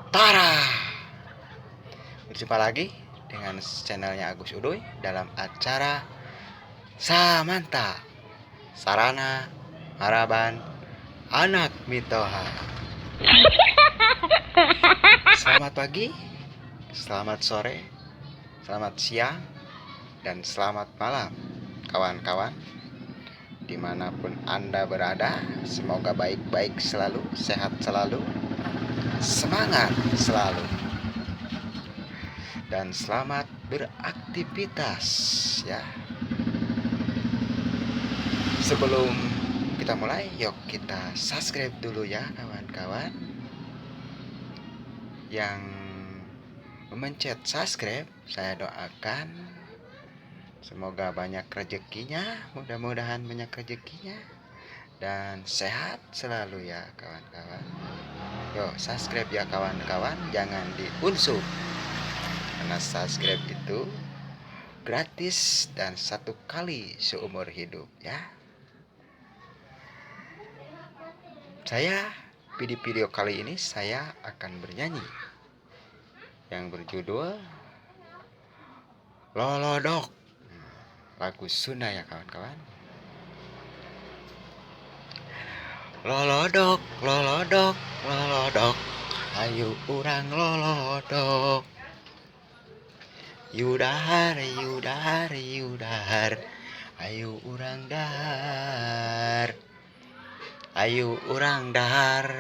Tara. Berjumpa lagi dengan channelnya Agus Udoy dalam acara Samanta Sarana Harapan Anak Mitoha. Selamat pagi, selamat sore, selamat siang, dan selamat malam kawan-kawan. Dimanapun Anda berada, semoga baik-baik selalu, sehat selalu, semangat selalu, dan selamat beraktivitas ya. Sebelum kita mulai, yuk kita subscribe dulu ya kawan-kawan. Yang memencet subscribe, saya doakan semoga banyak rezekinya, mudah-mudahan banyak rezekinya dan sehat selalu ya kawan-kawan. Yuk subscribe ya kawan-kawan, jangan diunsur. Karena subscribe itu gratis dan 1 kali seumur hidup ya. Video kali ini saya akan bernyanyi yang berjudul Lolodok, lagu Sunda ya kawan-kawan. Lolodok, lolodok, lolodok, ayo urang lolodok. Yudahar, yudahar, yudahar, ayo urang dahar. Ayo urang dahar,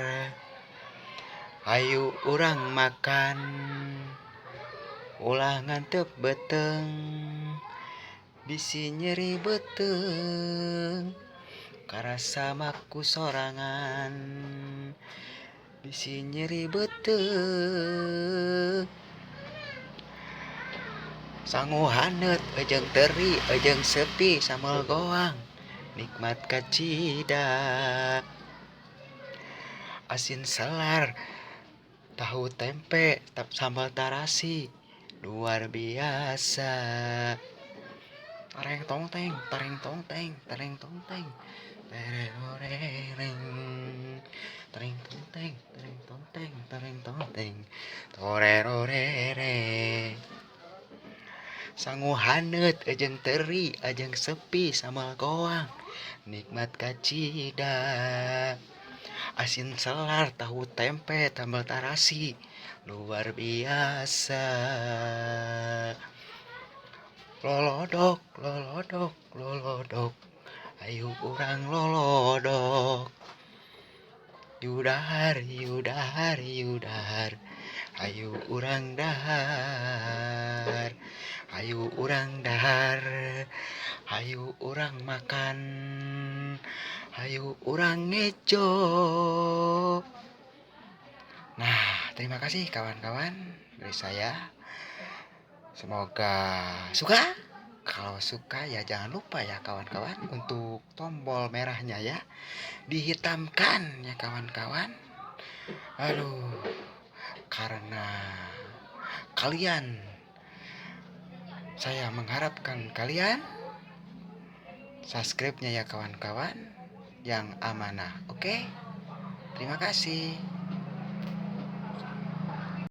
ayo urang makan, ulah ngantep beteng, bisi nyeri beteng, karasa maku sorangan, bisi nyeri beteng. Sangu hanet, ejeng teri, ejeng sepi, sambal goang, nikmat kacida. Asin selar, tahu tempe, sambal tarasi, luar biasa. Tareng tong teng, tareng tong teng, tareng tong teng, tereng, tareng tong teng, tareng tong teng, tareng tong teng, torerorere. Sangu hanet, ejeng teri, ejeng sepi, sambal goang, nikmat kacida. Asin selar, tahu tempe, sambal tarasi, luar biasa. Lolodok, lolodok, lolodok, ayo urang lolodok. Yudahar, yudahar, yudahar, ayo urang dahar. Ayo urang dahar, ayo urang makan, ayo urang ngejo. Nah, terima kasih kawan-kawan dari saya. Semoga suka. Kalau suka ya jangan lupa ya kawan-kawan untuk tombol merahnya ya dihitamkan ya kawan-kawan. Aduh, karena kalian, saya mengharapkan kalian subscribe-nya ya kawan-kawan yang amanah. Oke? Terima kasih.